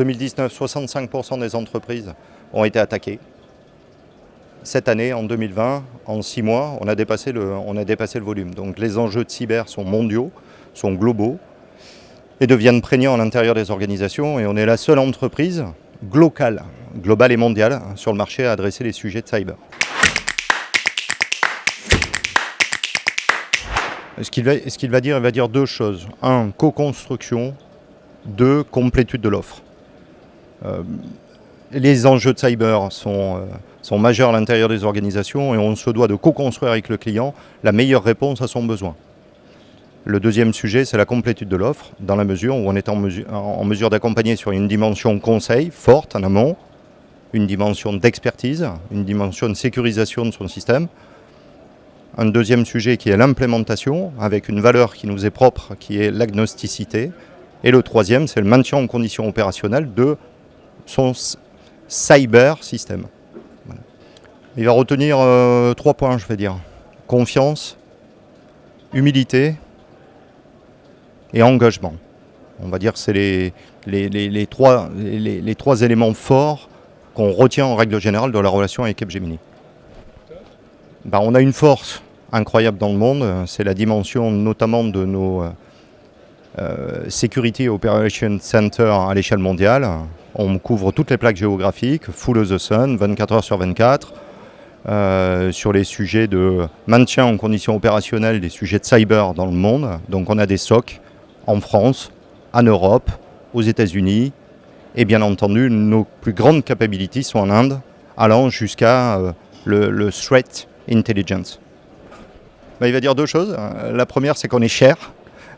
2019, 65% des entreprises ont été attaquées. Cette année, en 2020, en 6 mois, on a dépassé le volume. Donc les enjeux de cyber sont mondiaux, sont globaux et deviennent prégnants à l'intérieur des organisations. Et on est la seule entreprise globale et mondiale sur le marché à adresser les sujets de cyber. Ce qu'il va dire, il va dire deux choses. 1, co-construction. 2, complétude de l'offre. Les enjeux de cyber sont majeurs à l'intérieur des organisations et on se doit de co-construire avec le client la meilleure réponse à son besoin. Le deuxième sujet, c'est la complétude de l'offre, dans la mesure où on est en mesure d'accompagner sur une dimension conseil forte en amont, une dimension d'expertise, une dimension de sécurisation de son système. Un deuxième sujet qui est l'implémentation, avec une valeur qui nous est propre, qui est l'agnosticité. Et le troisième, c'est le maintien en condition opérationnelle de son cyber système. Voilà. Il va retenir 3 points, je vais dire. Confiance, humilité et engagement. On va dire que c'est les trois éléments forts qu'on retient en règle générale dans la relation avec Capgemini. On a une force incroyable dans le monde, c'est la dimension notamment de nos Security Operations Center à l'échelle mondiale. On couvre toutes les plaques géographiques, full as the sun, 24 heures sur 24, sur les sujets de maintien en conditions opérationnelles, des sujets de cyber dans le monde. Donc on a des SOC en France, en Europe, aux États-Unis, et bien entendu nos plus grandes capabilities sont en Inde, allant jusqu'à le threat intelligence. Il va dire 2 choses. La première, c'est qu'on est cher.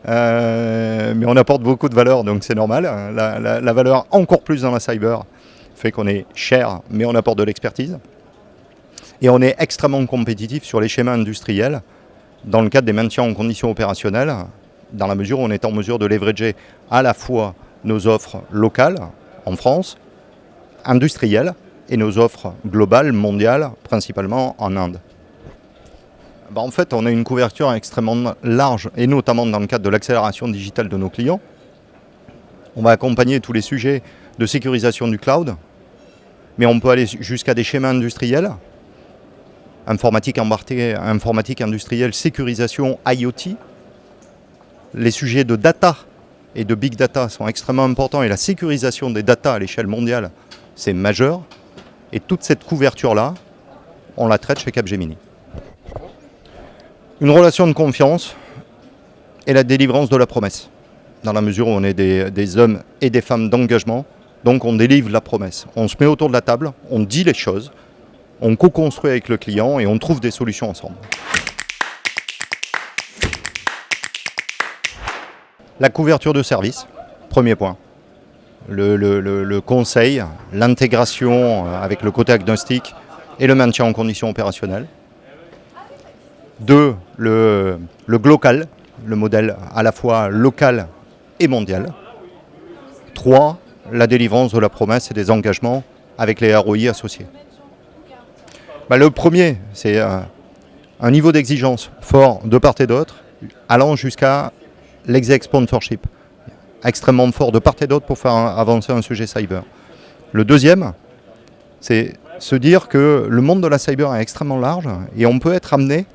Mais on apporte beaucoup de valeur, donc c'est normal. La valeur encore plus dans la cyber fait qu'on est cher, mais on apporte de l'expertise. Et on est extrêmement compétitif sur les schémas industriels dans le cadre des maintiens en conditions opérationnelles, dans la mesure où on est en mesure de leverager à la fois nos offres locales en France, industrielles, et nos offres globales, mondiales, principalement en Inde. En fait, on a une couverture extrêmement large, et notamment dans le cadre de l'accélération digitale de nos clients. On va accompagner tous les sujets de sécurisation du cloud, mais on peut aller jusqu'à des schémas industriels, informatique embarquée, informatique industrielle, sécurisation IoT. Les sujets de data et de big data sont extrêmement importants, et la sécurisation des data à l'échelle mondiale, c'est majeur. Et toute cette couverture-là, on la traite chez Capgemini. Une relation de confiance et la délivrance de la promesse, dans la mesure où on est des hommes et des femmes d'engagement, donc on délivre la promesse. On se met autour de la table, on dit les choses, on co-construit avec le client et on trouve des solutions ensemble. La couverture de service, premier point. Le conseil, l'intégration avec le côté agnostique et le maintien en conditions opérationnelles. 2, le global, le modèle à la fois local et mondial. 3, la délivrance de la promesse et des engagements avec les ROI associés. Le premier, c'est un niveau d'exigence fort de part et d'autre, allant jusqu'à l'exec sponsorship, extrêmement fort de part et d'autre pour faire avancer un sujet cyber. Le deuxième, c'est se dire que le monde de la cyber est extrêmement large et on peut être amené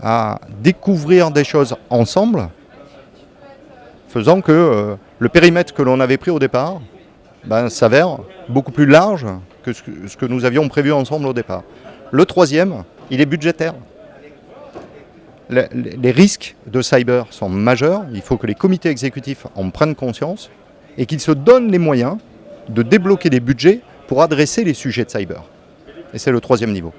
à découvrir des choses ensemble, faisant que le périmètre que l'on avait pris au départ s'avère beaucoup plus large que ce que nous avions prévu ensemble au départ. Le troisième, il est budgétaire. Les risques de cyber sont majeurs, il faut que les comités exécutifs en prennent conscience et qu'ils se donnent les moyens de débloquer des budgets pour adresser les sujets de cyber. Et c'est le troisième niveau.